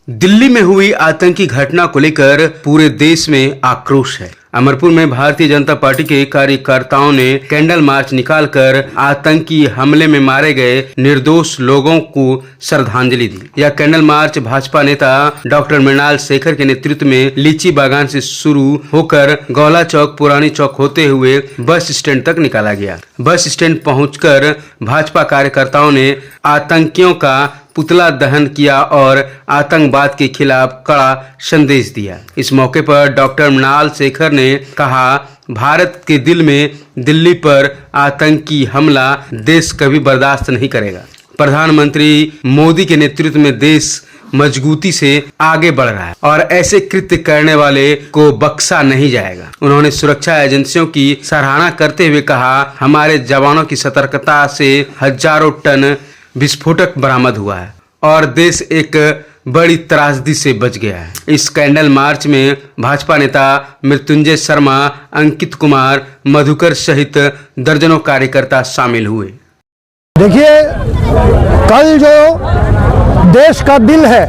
दिल्ली में हुई आतंकी घटना को लेकर पूरे देश में आक्रोश है। अमरपुर में भारतीय जनता पार्टी के कार्यकर्ताओं ने कैंडल मार्च निकालकर आतंकी हमले में मारे गए निर्दोष लोगों को श्रद्धांजलि दी। यह कैंडल मार्च भाजपा नेता डॉक्टर मृणाल शेखर के नेतृत्व में लीची बागान से शुरू होकर गौला चौक पुरानी चौक होते हुए बस स्टैंड तक निकाला गया। बस स्टैंड पहुंचकर भाजपा कार्यकर्ताओं ने आतंकियों का पुतला दहन किया और आतंकवाद के खिलाफ कड़ा संदेश दिया। इस मौके पर डॉक्टर मृणाल शेखर ने कहा, भारत के दिल में दिल्ली पर आतंकी हमला देश कभी बर्दाश्त नहीं करेगा। प्रधानमंत्री मोदी के नेतृत्व में देश मजबूती से आगे बढ़ रहा है और ऐसे कृत्य करने वाले को बख्शा नहीं जाएगा। उन्होंने सुरक्षा एजेंसियों की सराहना करते हुए कहा, हमारे जवानों की सतर्कता से हजारों टन विस्फोटक बरामद हुआ है और देश एक बड़ी त्रासदी से बच गया है। इस कैंडल मार्च में भाजपा नेता मृत्युंजय शर्मा, अंकित कुमार, मधुकर सहित दर्जनों कार्यकर्ता शामिल हुए। देखिए, कल जो देश का दिल है,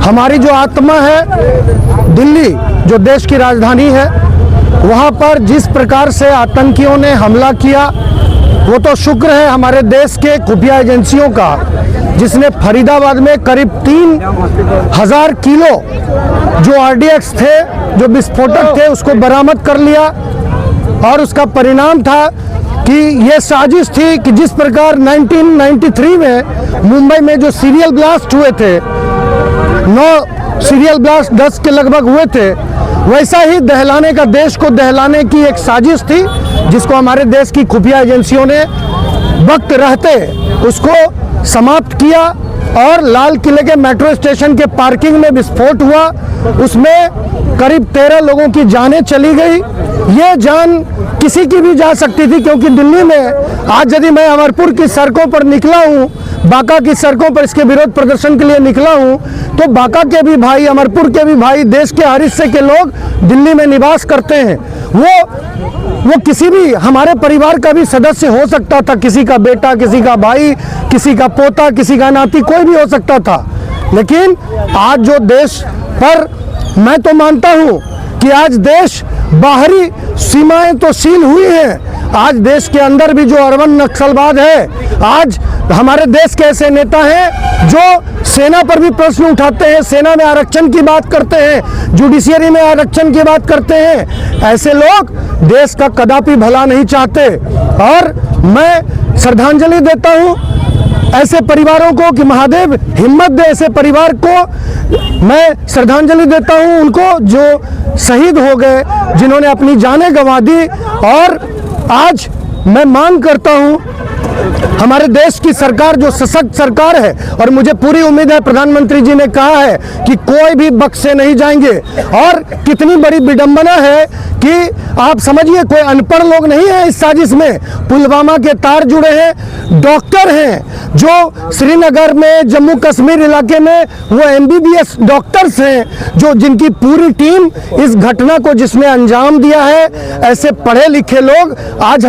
हमारी जो आत्मा है, दिल्ली जो देश की राजधानी है, वहाँ पर जिस प्रकार से आतंकियों ने हमला किया, वो तो शुक्र है हमारे देश के खुफिया एजेंसियों का, जिसने फरीदाबाद में करीब 3000 किलो जो RDX थे, जो विस्फोटक थे, उसको बरामद कर लिया। और उसका परिणाम था कि ये साजिश थी कि जिस प्रकार 1993 में मुंबई में जो सीरियल ब्लास्ट हुए थे, 9 सीरियल ब्लास्ट 10 के लगभग हुए थे, वैसा ही दहलाने का, देश को दहलाने की एक साजिश थी, जिसको हमारे देश की खुफिया एजेंसियों ने वक्त रहते उसको समाप्त किया। और लाल किले के मेट्रो स्टेशन के पार्किंग में विस्फोट हुआ, उसमें करीब 13 लोगों की जानें चली गई। ये जान किसी की भी जा सकती थी, क्योंकि दिल्ली में आज यदि मैं अमरपुर की सड़कों पर निकला हूँ, बांका की सड़कों पर इसके विरोध प्रदर्शन के लिए निकला हूँ, तो बांका के भी भाई, अमरपुर के भी भाई, देश के हर हिस्से के लोग दिल्ली में निवास करते हैं। वो किसी भी हमारे परिवार का भी सदस्य हो सकता था, किसी का बेटा, किसी का भाई, किसी का पोता, किसी का नाती, कोई भी हो सकता था। लेकिन आज जो देश पर, मैं तो मानता हूँ कि आज देश बाहरी सीमाएं तो सील हुई हैं, आज देश के अंदर भी जो अर्बन नक्सलवाद है, आज हमारे देश के ऐसे नेता हैं जो सेना पर भी प्रश्न उठाते हैं, सेना में आरक्षण की बात करते हैं, जुडिशियरी में आरक्षण की बात करते हैं। ऐसे लोग देश का कदापि भला नहीं चाहते। और मैं श्रद्धांजलि देता हूँ ऐसे परिवारों को कि महादेव हिम्मत दे, ऐसे परिवार को मैं श्रद्धांजलि देता हूँ, उनको जो शहीद हो गए, जिन्होंने अपनी जानें गंवा दी। और आज मैं मांग करता हूँ, हमारे देश की सरकार जो सशक्त सरकार है, और मुझे पूरी उम्मीद है, प्रधानमंत्री जी ने कहा है कि कोई भी बख्शे नहीं जाएंगे। और कितनी बड़ी विडंबना है कि आप समझिए, कोई अनपढ़ लोग नहीं है इस साजिश में। पुलवामा के तार जुड़े हैं, डॉक्टर हैं जो श्रीनगर में, जम्मू कश्मीर इलाके में वो MBBS डॉक्टर्स हैं, जो जिनकी पूरी टीम इस घटना को जिसने अंजाम दिया है। ऐसे पढ़े लिखे लोग आज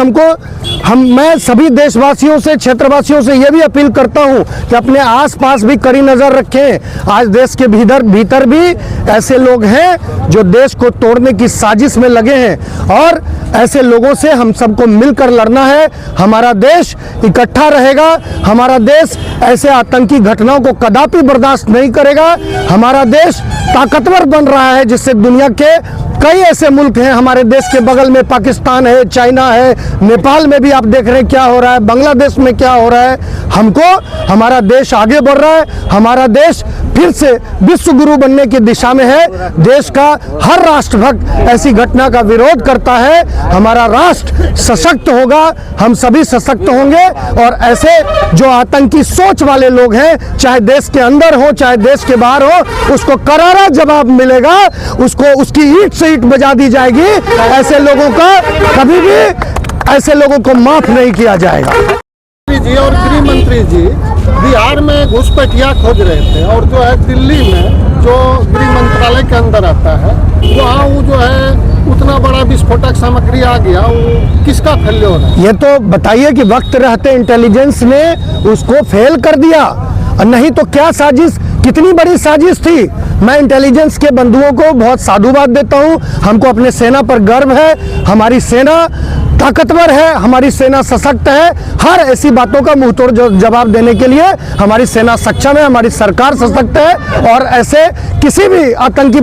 मैं सभी देशवासियों से, क्षेत्रवासियों से ये भी अपील करता हूँ कि अपने आसपास भी कड़ी नजर रखें। आज देश के भीतर भी ऐसे लोग हैं जो देश को तोड़ने की साजिश में लगे हैं, और ऐसे लोगों से हम सबको मिलकर लड़ना है। हमारा देश इकट्ठा रहेगा, हमारा देश ऐसे आतंकी घटनाओं को कदापि बर्दाश्त नहीं करेगा। हमारा देश ताकतवर बन रहा है, जिससे दुनिया के कई ऐसे मुल्क हैं, हमारे देश के बगल में पाकिस्तान है, चाइना है, नेपाल में भी आप देख रहे हैं क्या हो रहा है, बांग्लादेश में क्या हो रहा है। हमारा देश आगे बढ़ रहा है, हमारा देश फिर से विश्व गुरु बनने की दिशा में है। देश का हर राष्ट्रभक्त ऐसी घटना का विरोध करता है। हमारा राष्ट्र सशक्त होगा, हम सभी सशक्त होंगे, और ऐसे जो आतंकी सोच वाले लोग हैं, चाहे देश के अंदर हो चाहे देश के बाहर हो, उसको करारा जवाब मिलेगा, उसको उसकी ईंट से ईंट बजा दी जाएगी। ऐसे लोगों का कभी भी, ऐसे लोगों को माफ नहीं किया जाएगा। जी और गृह मंत्री जी बिहार में घुसपैठिया खोज रहे थे, और जो है दिल्ली में जो गृह मंत्रालय के अंदर आता है, वहाँ वो जो है उतना बड़ा विस्फोटक सामग्री आ गया, वो किसका फेल्योर है? ये तो बताइए कि वक्त रहते इंटेलिजेंस ने उसको फेल कर दिया, और नहीं तो क्या साजिश, कितनी बड़ी साजिश थी। मैं इंटेलिजेंस के बंधुओं को बहुत साधुवाद देता हूं। हमको अपने सेना पर गर्व है, हमारी सेना ताकतवर है, हमारी सेना सशक्त है। हर ऐसी बातों का मुंह तोड़ जवाब देने के लिए हमारी सेना सक्षम है, हमारी सरकार सशक्त है। और ऐसे किसी भी आतंकी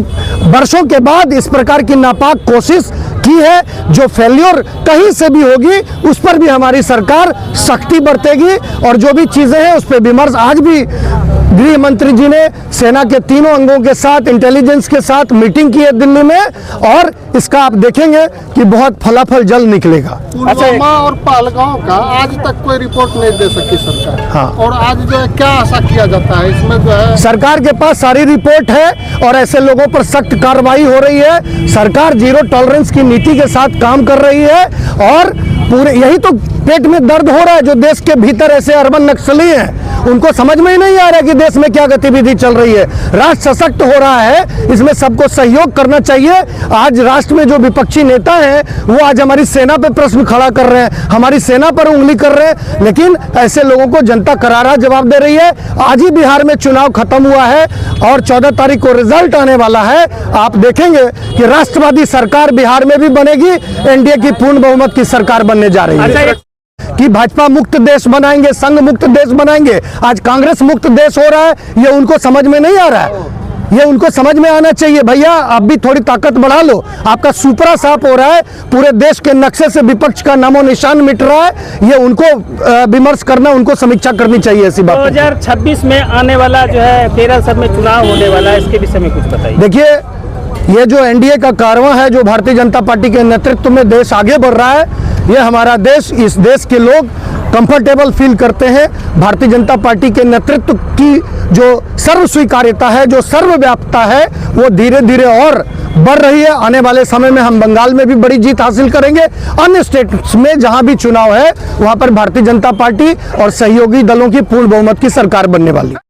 वर्षों के बाद इस प्रकार की नापाक कोशिश की है, जो फेल्योर कहीं से भी होगी उस पर भी हमारी सरकार सख्ती बरतेगी। और जो भी चीजें हैं उस पर विमर्श आज भी गृह मंत्री जी ने सेना के तीनों अंगों के साथ, इंटेलिजेंस के साथ मीटिंग की है दिल्ली में, और इसका आप देखेंगे कि बहुत फलाफल जल्द निकलेगा। पुलवामा और पहलगांव का आज तक कोई रिपोर्ट नहीं दे सकी सरकार। हाँ। और आज जो है क्या आशा किया जाता है इसमें, जो है सरकार के पास सारी रिपोर्ट है और ऐसे लोगों पर सख्त कार्रवाई हो रही है। सरकार जीरो टॉलरेंस की नीति के साथ काम कर रही है, और पूरे यही तो पेट में दर्द हो रहा है जो देश के भीतर ऐसे अर्बन नक्सली हैं, उनको समझ में ही नहीं आ रहा कि देश में क्या गतिविधि चल रही है। राष्ट्र सशक्त हो रहा है, इसमें सबको सहयोग करना चाहिए। आज राष्ट्र में जो विपक्षी नेता हैं वो आज हमारी सेना पे प्रश्न खड़ा कर रहे हैं, हमारी सेना पर उंगली कर रहे हैं, लेकिन ऐसे लोगों को जनता करारा जवाब दे रही है। आज ही बिहार में चुनाव खत्म हुआ है और 14 तारीख को रिजल्ट आने वाला है। आप देखेंगे कि राष्ट्रवादी सरकार बिहार में भी बनेगी, एनडीए की पूर्ण बहुमत की सरकार बनने जा रही है। कि भाजपा मुक्त देश बनाएंगे, संघ मुक्त देश बनाएंगे। आज कांग्रेस मुक्त देश हो रहा है, ये उनको समझ में नहीं आ रहा है। ये उनको समझ में आना चाहिए, भैया आप भी थोड़ी ताकत बढ़ा लो। आपका सुपरा साफ हो रहा है, पूरे देश के नक्शे से विपक्ष का नामो निशान मिट रहा है। ये उनको विमर्श करना, उनको समीक्षा करनी चाहिए ऐसी बात। 2026 में आने वाला जो है केरल सब में चुनाव होने वाला है, इसके विषय में कुछ बताइए। देखिए, ये जो एनडीए का कारवां है, जो भारतीय जनता पार्टी के नेतृत्व में देश आगे बढ़ रहा है, ये हमारा देश, इस देश के लोग कंफर्टेबल फील करते हैं। भारतीय जनता पार्टी के नेतृत्व की जो सर्व स्वीकार्यता है, जो सर्वव्यापकता है, वो धीरे धीरे और बढ़ रही है। आने वाले समय में हम बंगाल में भी बड़ी जीत हासिल करेंगे। अन्य स्टेट्स में जहां भी चुनाव है वहां पर भारतीय जनता पार्टी और सहयोगी दलों की पूर्ण बहुमत की सरकार बनने वाली है।